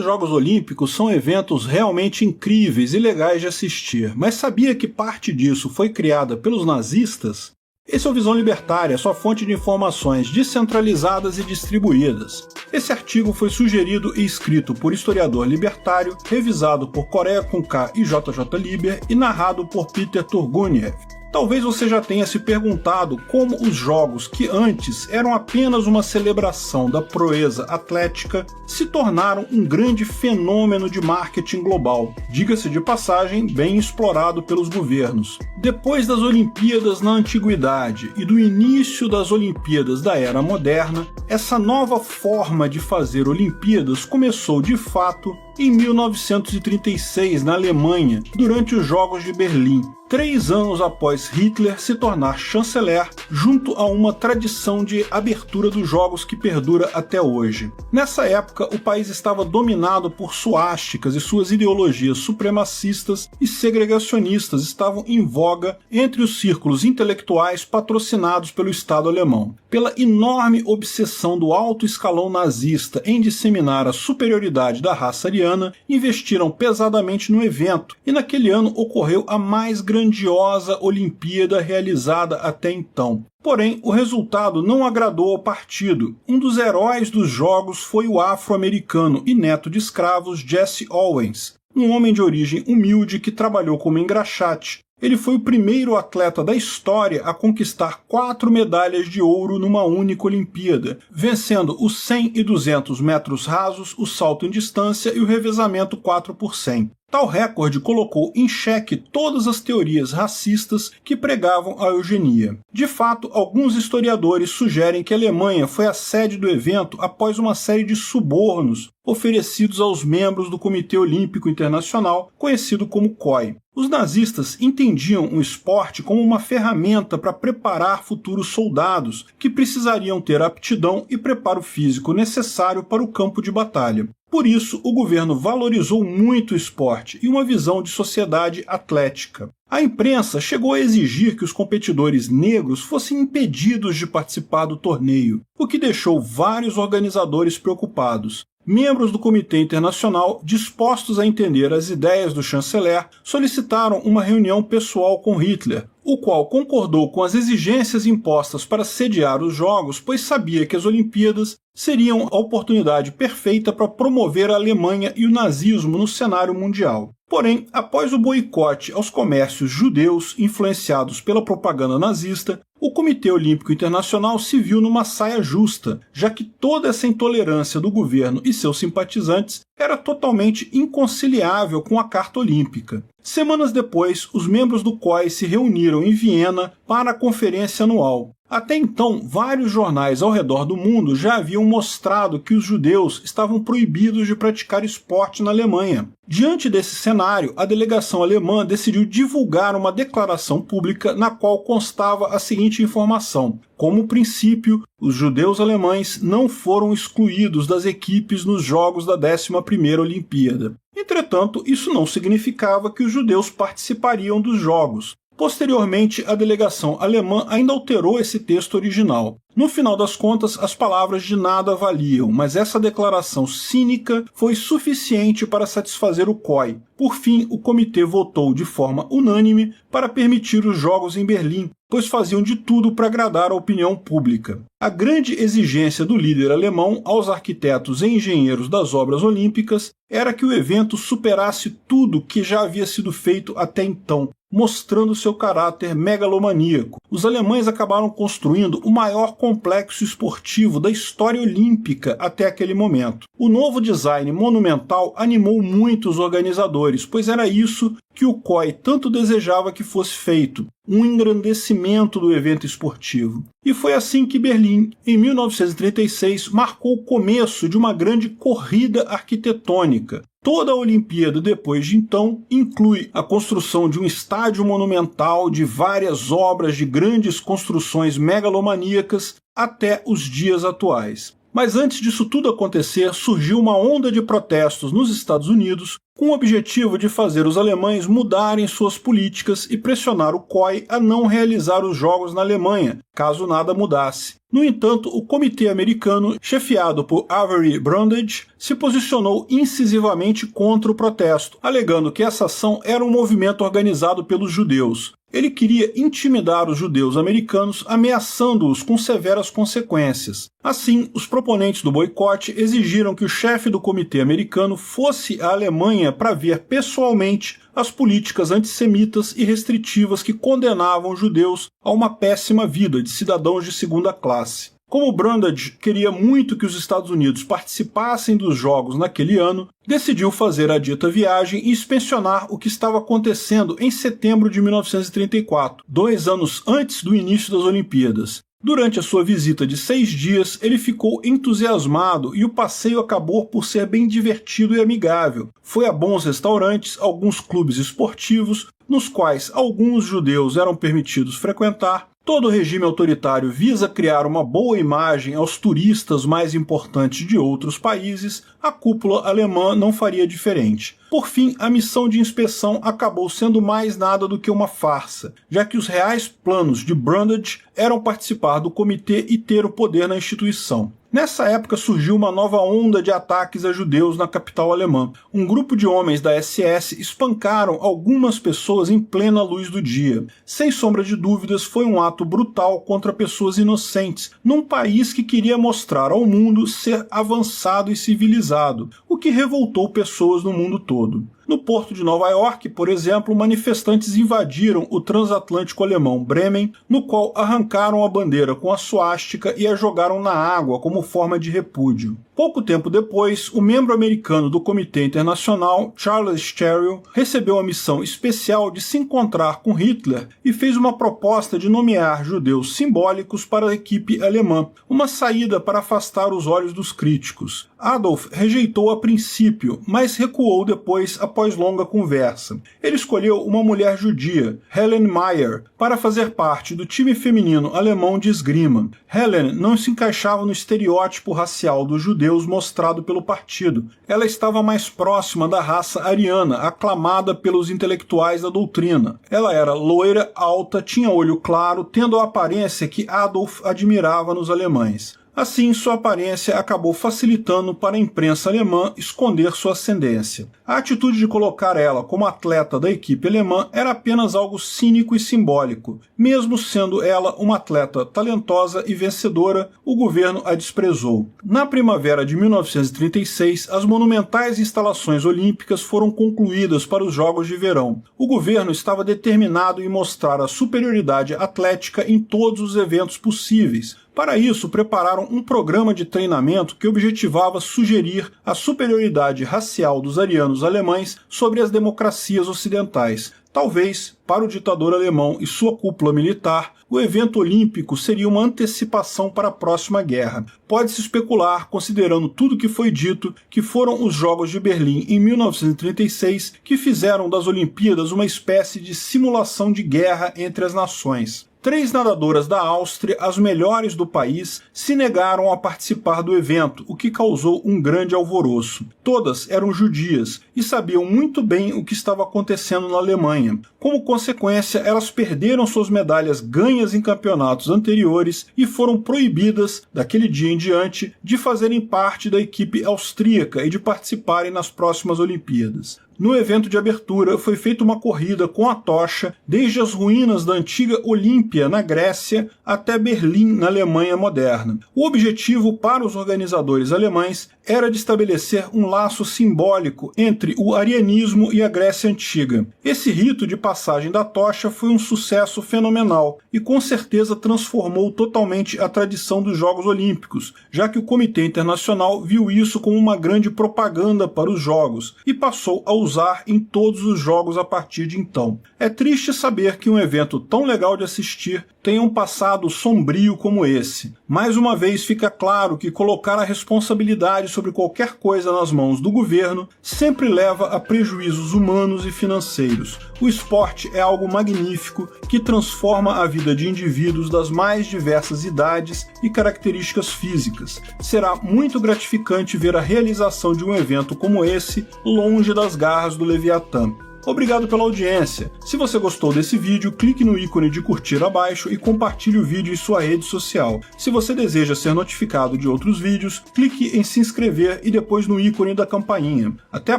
Os Jogos Olímpicos são eventos realmente incríveis e legais de assistir, mas sabia que parte disso foi criada pelos nazistas? Esse é o Visão Libertária, sua fonte de informações descentralizadas e distribuídas. Esse artigo foi sugerido e escrito por historiador libertário, revisado por Coreia com K e JJ Liber e narrado por Peter Turguniev. Talvez você já tenha se perguntado como os jogos que antes eram apenas uma celebração da proeza atlética se tornaram um grande fenômeno de marketing global, diga-se de passagem, bem explorado pelos governos. Depois das Olimpíadas na Antiguidade e do início das Olimpíadas da Era Moderna, essa nova forma de fazer Olimpíadas começou de fato em 1936 na Alemanha, durante os Jogos de Berlim, 3 anos após Hitler se tornar chanceler, junto a uma tradição de abertura dos jogos que perdura até hoje. Nessa época, o país estava dominado por suásticas e suas ideologias supremacistas e segregacionistas estavam em voga entre os círculos intelectuais patrocinados pelo Estado alemão. Pela enorme obsessão do alto escalão nazista em disseminar a superioridade da raça ariana, investiram pesadamente no evento, e naquele ano ocorreu a mais grandiosa Olimpíada realizada até então. Porém, o resultado não agradou ao partido. Um dos heróis dos jogos foi o afro-americano e neto de escravos Jesse Owens, um homem de origem humilde que trabalhou como engraxate. Ele foi o primeiro atleta da história a conquistar 4 medalhas de ouro numa única Olimpíada, vencendo os 100 e 200 metros rasos, o salto em distância e o revezamento 4 por 100. Tal recorde colocou em xeque todas as teorias racistas que pregavam a eugenia. De fato, alguns historiadores sugerem que a Alemanha foi a sede do evento após uma série de subornos oferecidos aos membros do Comitê Olímpico Internacional, conhecido como COI. Os nazistas entendiam o esporte como uma ferramenta para preparar futuros soldados que precisariam ter aptidão e preparo físico necessário para o campo de batalha. Por isso, o governo valorizou muito o esporte e uma visão de sociedade atlética. A imprensa chegou a exigir que os competidores negros fossem impedidos de participar do torneio, o que deixou vários organizadores preocupados. Membros do Comitê Internacional, dispostos a entender as ideias do chanceler, solicitaram uma reunião pessoal com Hitler, o qual concordou com as exigências impostas para sediar os Jogos, pois sabia que as Olimpíadas seriam a oportunidade perfeita para promover a Alemanha e o nazismo no cenário mundial. Porém, após o boicote aos comércios judeus influenciados pela propaganda nazista, o Comitê Olímpico Internacional se viu numa saia justa, já que toda essa intolerância do governo e seus simpatizantes era totalmente inconciliável com a Carta Olímpica. Semanas depois, os membros do COI se reuniram em Viena para a conferência anual. Até então, vários jornais ao redor do mundo já haviam mostrado que os judeus estavam proibidos de praticar esporte na Alemanha. Diante desse cenário, a delegação alemã decidiu divulgar uma declaração pública na qual constava a seguinte informação: como princípio, os judeus alemães não foram excluídos das equipes nos Jogos da 11ª Olimpíada. Entretanto, isso não significava que os judeus participariam dos Jogos. Posteriormente, a delegação alemã ainda alterou esse texto original. No final das contas, as palavras de nada valiam, mas essa declaração cínica foi suficiente para satisfazer o COI. Por fim, o comitê votou de forma unânime para permitir os Jogos em Berlim, pois faziam de tudo para agradar a opinião pública. A grande exigência do líder alemão aos arquitetos e engenheiros das obras olímpicas era que o evento superasse tudo que já havia sido feito até então, mostrando seu caráter megalomaníaco. Os alemães acabaram construindo o maior complexo esportivo da história olímpica até aquele momento. O novo design monumental animou muito os organizadores, pois era isso que o COI tanto desejava que fosse feito, um engrandecimento do evento esportivo. E foi assim que Berlim, em 1936, marcou o começo de uma grande corrida arquitetônica. Toda a Olimpíada depois de então inclui a construção de um estádio monumental, de várias obras de grandes construções megalomaníacas até os dias atuais. Mas antes disso tudo acontecer, surgiu uma onda de protestos nos Estados Unidos com o objetivo de fazer os alemães mudarem suas políticas e pressionar o COI a não realizar os jogos na Alemanha, caso nada mudasse. No entanto, o comitê americano, chefiado por Avery Brundage, se posicionou incisivamente contra o protesto, alegando que essa ação era um movimento organizado pelos judeus. Ele queria intimidar os judeus americanos, ameaçando-os com severas consequências. Assim, os proponentes do boicote exigiram que o chefe do comitê americano fosse à Alemanha para ver pessoalmente as políticas antissemitas e restritivas que condenavam os judeus a uma péssima vida de cidadãos de segunda classe. Como Brundage queria muito que os Estados Unidos participassem dos Jogos naquele ano, decidiu fazer a dita viagem e inspecionar o que estava acontecendo em setembro de 1934, 2 anos antes do início das Olimpíadas. Durante a sua visita de 6 dias, ele ficou entusiasmado e o passeio acabou por ser bem divertido e amigável. Foi a bons restaurantes, alguns clubes esportivos, nos quais alguns judeus eram permitidos frequentar. Todo regime autoritário visa criar uma boa imagem aos turistas mais importantes de outros países, a cúpula alemã não faria diferente. Por fim, a missão de inspeção acabou sendo mais nada do que uma farsa, já que os reais planos de Brundage eram participar do comitê e ter o poder na instituição. Nessa época surgiu uma nova onda de ataques a judeus na capital alemã. Um grupo de homens da SS espancaram algumas pessoas em plena luz do dia. Sem sombra de dúvidas, foi um ato brutal contra pessoas inocentes, num país que queria mostrar ao mundo ser avançado e civilizado, o que revoltou pessoas no mundo todo. No porto de Nova York, por exemplo, manifestantes invadiram o transatlântico alemão Bremen, no qual arrancaram a bandeira com a suástica e a jogaram na água como forma de repúdio. Pouco tempo depois, o membro americano do Comitê Internacional, Charles Cherrill, recebeu a missão especial de se encontrar com Hitler e fez uma proposta de nomear judeus simbólicos para a equipe alemã, uma saída para afastar os olhos dos críticos. Adolf rejeitou a princípio, mas recuou depois após longa conversa. Ele escolheu uma mulher judia, Helen Meyer, para fazer parte do time feminino alemão de esgrima. Helen não se encaixava no estereótipo racial dos judeus mostrado pelo partido. Ela estava mais próxima da raça ariana, aclamada pelos intelectuais da doutrina. Ela era loira, alta, tinha olho claro, tendo a aparência que Adolf admirava nos alemães. Assim, sua aparência acabou facilitando para a imprensa alemã esconder sua ascendência. A atitude de colocar ela como atleta da equipe alemã era apenas algo cínico e simbólico. Mesmo sendo ela uma atleta talentosa e vencedora, o governo a desprezou. Na primavera de 1936, as monumentais instalações olímpicas foram concluídas para os Jogos de Verão. O governo estava determinado em mostrar a superioridade atlética em todos os eventos possíveis. Para isso, prepararam um programa de treinamento que objetivava sugerir a superioridade racial dos arianos alemães sobre as democracias ocidentais. Talvez, para o ditador alemão e sua cúpula militar, o evento olímpico seria uma antecipação para a próxima guerra. Pode-se especular, considerando tudo que foi dito, que foram os Jogos de Berlim em 1936 que fizeram das Olimpíadas uma espécie de simulação de guerra entre as nações. 3 nadadoras da Áustria, as melhores do país, se negaram a participar do evento, o que causou um grande alvoroço. Todas eram judias e sabiam muito bem o que estava acontecendo na Alemanha. Como consequência, elas perderam suas medalhas ganhas em campeonatos anteriores e foram proibidas, daquele dia em diante, de fazerem parte da equipe austríaca e de participarem nas próximas Olimpíadas. No evento de abertura, foi feita uma corrida com a tocha desde as ruínas da antiga Olímpia, na Grécia, até Berlim, na Alemanha moderna. O objetivo para os organizadores alemães era de estabelecer um laço simbólico entre o arianismo e a Grécia Antiga. Esse rito de passagem da tocha foi um sucesso fenomenal e com certeza transformou totalmente a tradição dos Jogos Olímpicos, já que o Comitê Internacional viu isso como uma grande propaganda para os Jogos e passou a usar em todos os jogos a partir de então. É triste saber que um evento tão legal de assistir tenha um passado sombrio como esse. Mais uma vez fica claro que colocar a responsabilidade sobre qualquer coisa nas mãos do governo sempre leva a prejuízos humanos e financeiros. O esporte é algo magnífico que transforma a vida de indivíduos das mais diversas idades e características físicas. Será muito gratificante ver a realização de um evento como esse longe das garras do Leviatã. Obrigado pela audiência. Se você gostou desse vídeo, clique no ícone de curtir abaixo e compartilhe o vídeo em sua rede social. Se você deseja ser notificado de outros vídeos, clique em se inscrever e depois no ícone da campainha. Até a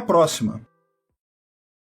próxima!